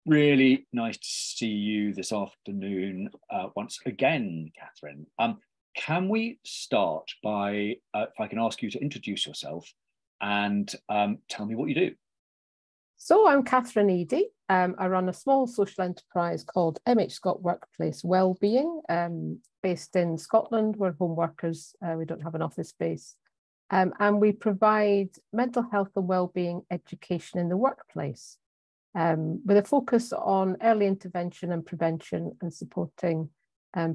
Really nice to see you this afternoon once again, Catherine. Can we start by, if I can ask you to introduce yourself and tell me what you do? So I'm Catherine Eadie. I run a small social enterprise called MHScot Workplace Wellbeing, based in Scotland. We're home workers. We don't have an office space. And we provide mental health and wellbeing education in the workplace, with a focus on early intervention and prevention and supporting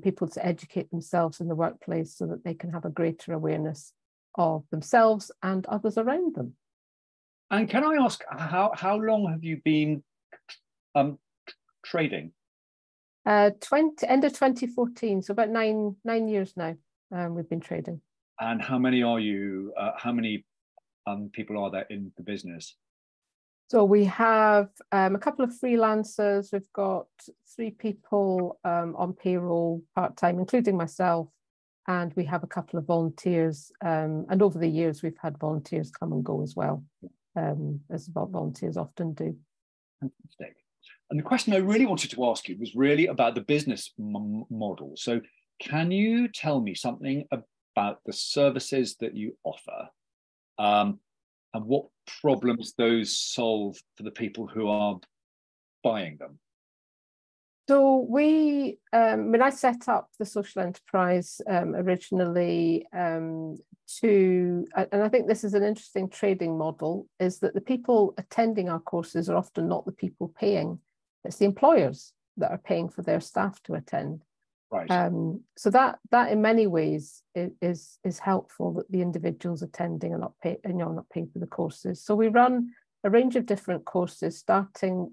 people to educate themselves in the workplace so that they can have a greater awareness of themselves and others around them. And can I ask, how long have you been trading? End of 2014, so about nine years now. We've been trading. And how many are you? How many people are there in the business? So we have a couple of freelancers. We've got 3 people on payroll part-time, including myself, and we have a couple of volunteers. And over the years, we've had volunteers come and go as well, as volunteers often do. Fantastic. And the question I really wanted to ask you was really about the business model. So can you tell me something about the services that you offer? And what problems those solve for the people who are buying them? So when I set up the social enterprise originally and I think this is an interesting trading model, is that the people attending our courses are often not the people paying. It's the employers that are paying for their staff to attend. Right. So that in many ways is helpful, that the individuals attending are not paying for the courses. So we run a range of different courses, starting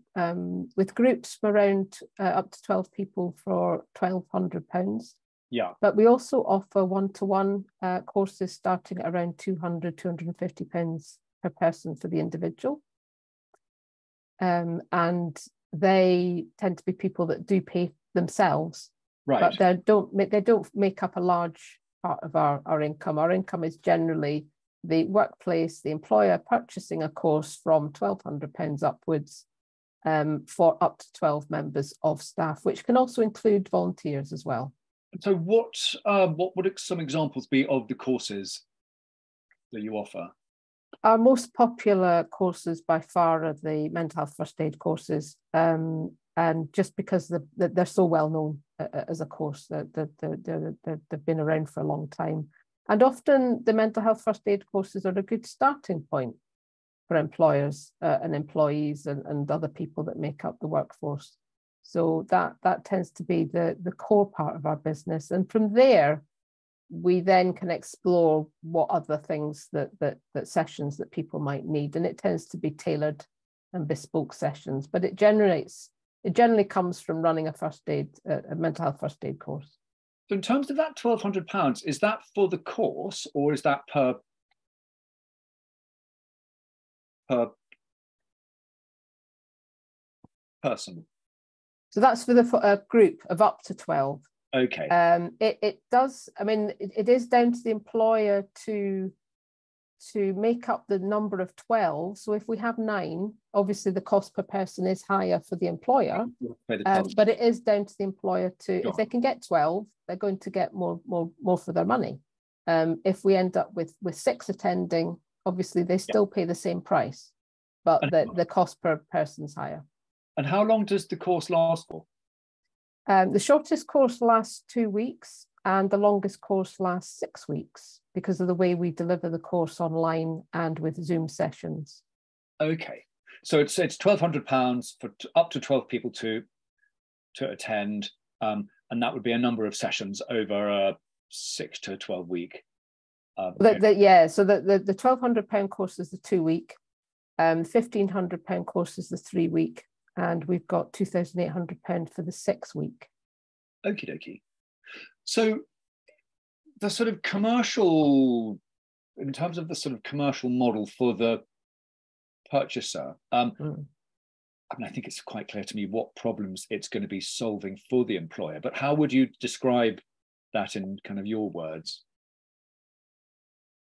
with groups from around up to 12 people for £1,200. Yeah. But we also offer one-to-one courses starting at around £200–250 per person for the individual. And they tend to be people that do pay themselves. Right. But they don't make up a large part of our income. Our income is generally the workplace, the employer purchasing a course from £1,200 upwards for up to 12 members of staff, which can also include volunteers as well. So what would some examples be of the courses that you offer? Our most popular courses by far are the mental health first aid courses. And just because they're so well known as a course, they've been around for a long time. And often the mental health first aid courses are a good starting point for employers and employees and other people that make up the workforce. So that tends to be the core part of our business. And from there, we then can explore what other things that sessions that people might need. And it tends to be tailored and bespoke sessions, but it generally comes from running a mental health first aid course. So in terms of that £1,200, is that for the course or is that per person? So that's for the group of up to 12. Okay. It does, I mean, it is down to the employer to make up the number of 12. So if we have 9, obviously the cost per person is higher for the employer, but it is down to the employer to, if they can get 12, they're going to get more for their money. If we end up with 6 attending, obviously they still pay the same price, but the cost per person's higher. And how long does the course last for? The shortest course lasts 2 weeks and the longest course lasts 6 weeks because of the way we deliver the course online and with Zoom sessions. Okay. So it's £1,200 for up to 12 people to attend, and that would be a number of sessions over a 6 to 12 week. So the £1,200 course is the 2 week, £1,500 course is the 3 week, and we've got £2,800 for the 6 week. Okie dokie. So the sort of commercial, in terms of the sort of commercial model for the purchaser, I mean, I think it's quite clear to me what problems it's going to be solving for the employer, but how would you describe that in kind of your words?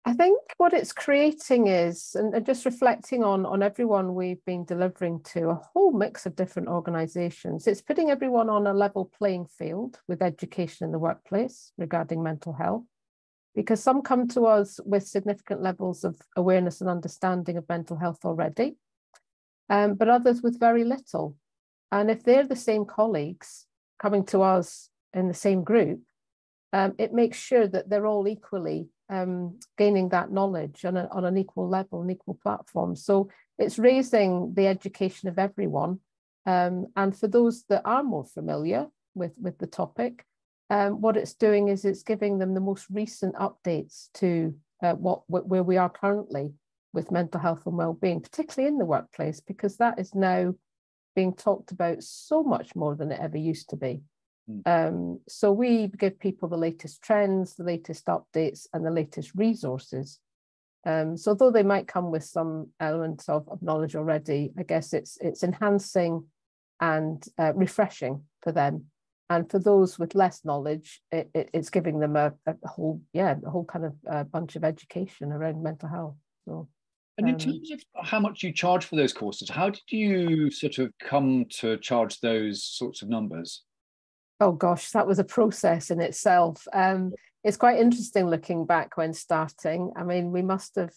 I think what it's creating is, and just reflecting on everyone we've been delivering to, a whole mix of different organisations. It's putting everyone on a level playing field with education in the workplace regarding mental health, because some come to us with significant levels of awareness and understanding of mental health already, but others with very little. And if they're the same colleagues coming to us in the same group, it makes sure that they're all equally gaining that knowledge on an equal level, an equal platform. So it's raising the education of everyone. And for those that are more familiar with the topic, what it's doing is it's giving them the most recent updates to where we are currently with mental health and well-being, particularly in the workplace, because that is now being talked about so much more than it ever used to be. So we give people the latest trends, the latest updates, and the latest resources. So though they might come with some elements of knowledge already, I guess it's enhancing and refreshing for them. And for those with less knowledge, it's giving them a whole kind of bunch of education around mental health. So, and in terms of how much you charge for those courses, how did you sort of come to charge those sorts of numbers? Oh gosh, that was a process in itself. It's quite interesting looking back when starting. I mean, we must have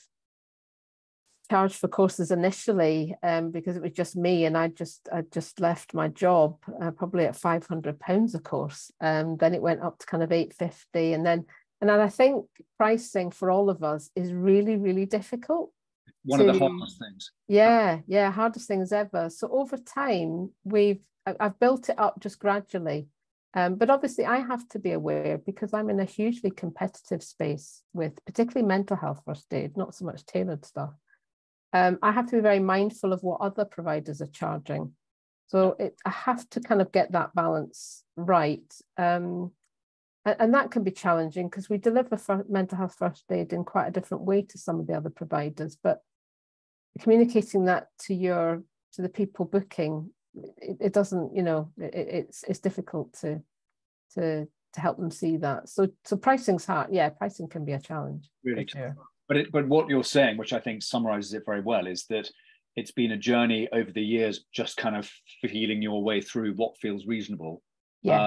charged for courses initially because it was just me, and I just left my job probably at £500 a course. Then it went up to kind of £850, and then I think pricing for all of us is really, really difficult. One of the hardest things. Yeah, hardest things ever. So over time, I've built it up just gradually. But obviously I have to be aware, because I'm in a hugely competitive space with particularly mental health first aid, not so much tailored stuff. I have to be very mindful of what other providers are charging. So I have to kind of get that balance right. And that can be challenging because we deliver mental health first aid in quite a different way to some of the other providers, but communicating that to the people booking, it doesn't, it's difficult to help them see that. So pricing's hard. Yeah, pricing can be a challenge. Really tough. But what you're saying, which I think summarizes it very well, is that it's been a journey over the years, just kind of feeling your way through what feels reasonable. Yeah.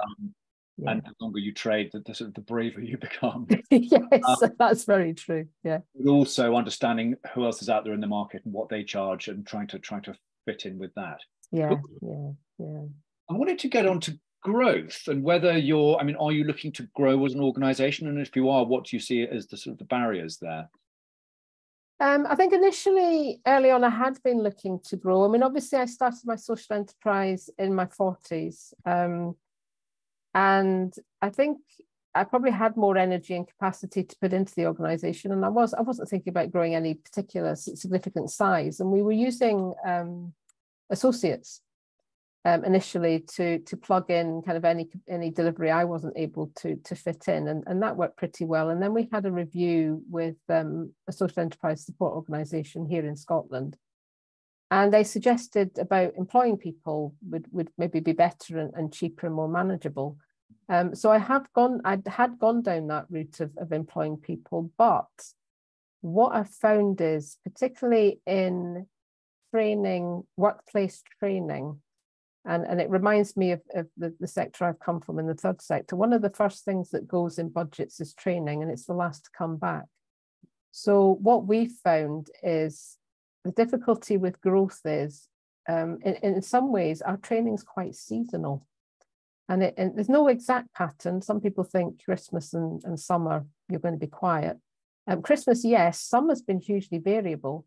And the longer you trade, the braver you become. Yes, that's very true. Yeah. But also understanding who else is out there in the market and what they charge, and trying to fit in with that. Yeah, cool. yeah. I wanted to get on to growth, and whether are you looking to grow as an organisation? And if you are, what do you see as the sort of the barriers there? I think initially, early on, I had been looking to grow. I mean, obviously, I started my social enterprise in my 40s. And I think I probably had more energy and capacity to put into the organisation. And I wasn't thinking about growing any particular significant size. And we were using associates initially to plug in kind of any delivery I wasn't able to fit in, and that worked pretty well. And then we had a review with a social enterprise support organisation here in Scotland, and they suggested about employing people would maybe be better and cheaper and more manageable. So I had gone down that route of employing people, but what I've found is, particularly in training, workplace training, and it reminds me of the sector I've come from in the third sector. One of the first things that goes in budgets is training, and it's the last to come back. So what we've found is the difficulty with growth is, in some ways, our training is quite seasonal. And there's no exact pattern. Some people think Christmas and summer, you're going to be quiet. Christmas, yes, summer's been hugely variable.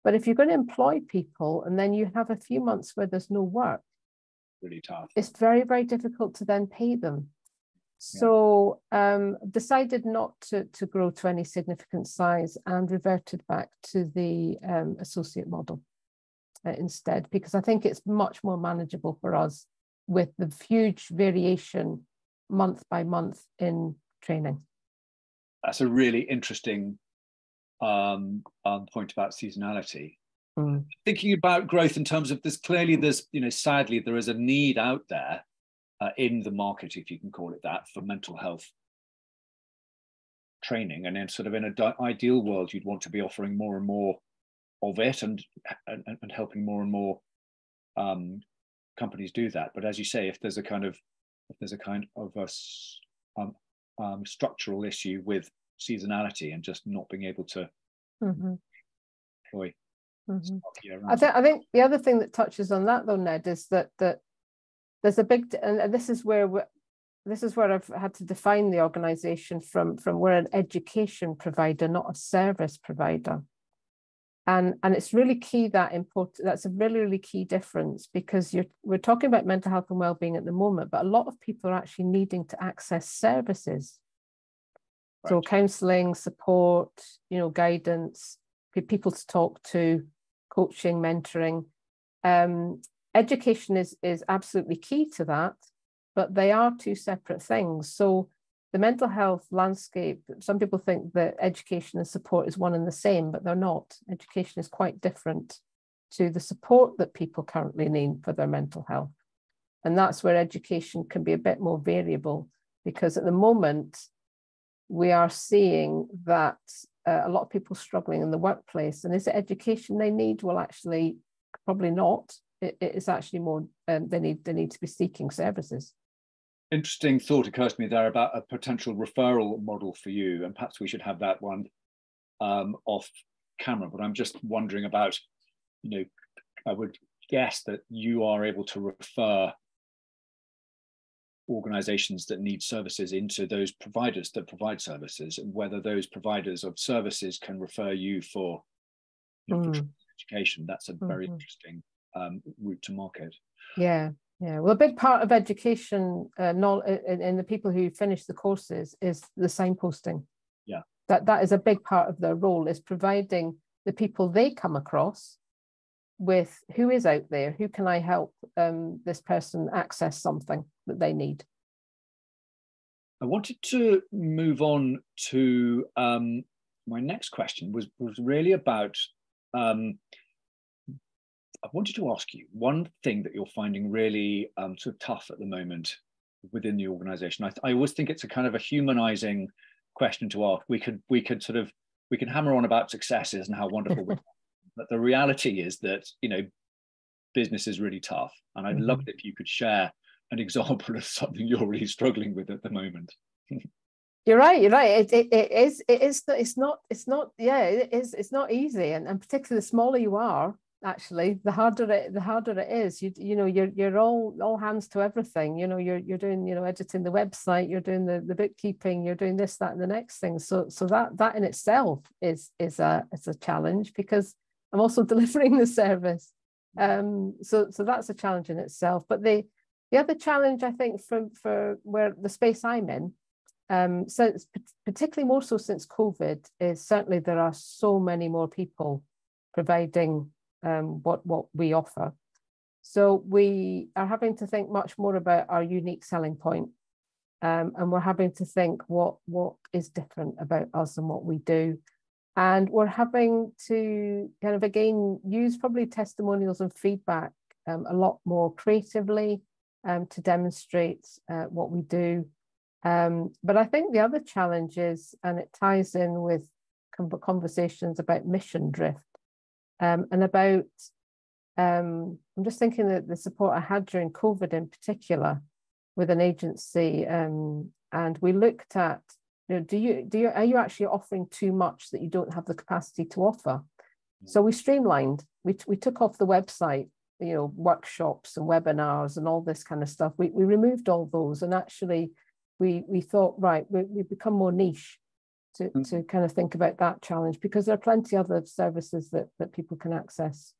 But if you're going to employ people and then you have a few months where there's no work, really tough. It's very, very difficult to then pay them. So decided not to grow to any significant size and reverted back to the associate model instead, because I think it's much more manageable for us with the huge variation month by month in training. That's a really interesting point about seasonality. Thinking about growth in terms of sadly, there is a need out there in the market, if you can call it that, for mental health training, and then sort of in an ideal world, you'd want to be offering more and more of it, and helping more and more companies do that. But as you say, if there's a kind of a structural issue with seasonality and just not being able to employ. I think the other thing that touches on that, though, Ned, is that there's a big, and this is where I've had to define the organisation from we're an education provider, not a service provider. And it's really key that's a really, really key difference, because we're talking about mental health and wellbeing at the moment, but a lot of people are actually needing to access services. Right. So counselling, support, guidance, people to talk to, coaching, mentoring. Education is absolutely key to that, but they are two separate things. So the mental health landscape, some people think that education and support is one and the same, but they're not. Education is quite different to the support that people currently need for their mental health. And that's where education can be a bit more variable, because at the moment, we are seeing that a lot of people struggling in the workplace. And is it education they need? Well, actually, probably not. It's actually more, they need to be seeking services. Interesting thought occurs to me there about a potential referral model for you, and perhaps we should have that one off camera. But I'm just wondering about, I would guess that you are able to refer organizations that need services into those providers that provide services, and whether those providers of services can refer you for education. That's a very interesting route to market. Yeah. Well, a big part of education in the people who finish the courses is the signposting. Yeah. That is a big part of their role, is providing the people they come across with who is out there, who can I help this person access something that they need. I wanted to move on to my next question was really about I wanted to ask you one thing that you're finding really sort of tough at the moment within the organization. I always think it's a kind of a humanizing question to ask. We can hammer on about successes and how wonderful we are, but the reality is that business is really tough, and I'd love it if you could share an example of something you're really struggling with at the moment. You're right. It's not easy, and particularly the smaller you are, actually, the harder it is. You're all hands to everything. You're doing editing the website, you're doing the bookkeeping, you're doing this, that, and the next thing. So that in itself is a challenge, because I'm also delivering the service. So that's a challenge in itself. But the other challenge, I think, for where the space I'm in, since particularly more so since COVID, is certainly there are so many more people providing what we offer. So we are having to think much more about our unique selling point, and we're having to think what is different about us and what we do. And we're having to kind of, again, use probably testimonials and feedback a lot more creatively to demonstrate what we do. But I think the other challenge is, and it ties in with conversations about mission drift, and about, I'm just thinking that the support I had during COVID in particular with an agency, and we looked at, are you actually offering too much that you don't have the capacity to offer? So we streamlined, we took off the website, workshops and webinars and all this kind of stuff. We removed all those, and actually we thought, right, we've become more niche to kind of think about that challenge, because there are plenty of other services that people can access,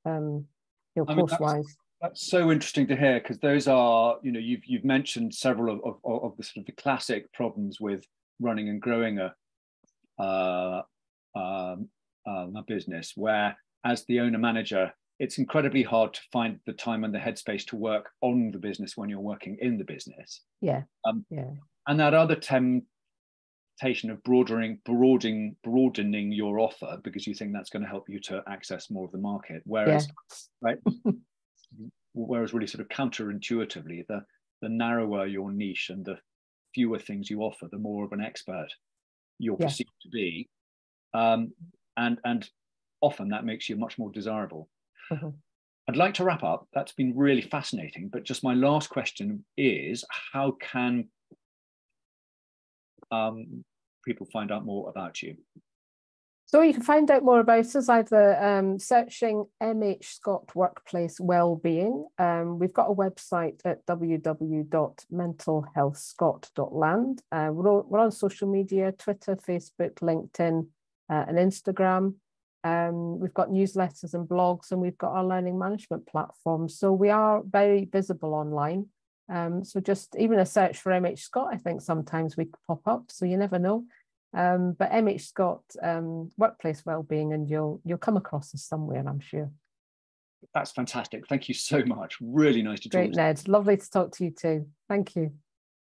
course-wise. That's so interesting to hear, because those are, you've mentioned several of the sort of the classic problems with running and growing a business, where as the owner manager, it's incredibly hard to find the time and the headspace to work on the business when you're working in the business. Yeah. And that other temptation of broadening your offer, because you think that's going to help you to access more of the market. Whereas, right, whereas really sort of counterintuitively, the narrower your niche and the fewer things you offer, the more of an expert you're Yeah. perceived to be. And often that makes you much more desirable. Mm-hmm. I'd like to wrap up. That's been really fascinating. But just my last question is, how can people find out more about you? So you can find out more about us either searching MHScot Workplace Wellbeing. We've got a website at www.mentalhealthscot.land. We're on social media, Twitter, Facebook, LinkedIn, and Instagram. We've got newsletters and blogs, and we've got our learning management platform. So we are very visible online. So just even a search for MHScot, I think sometimes we pop up, so you never know. But MHScot Workplace Wellbeing, and you'll come across us somewhere, I'm sure. That's fantastic. Thank you so much. Really nice to talk to you. Great, Ned. Lovely to talk to you too. Thank you.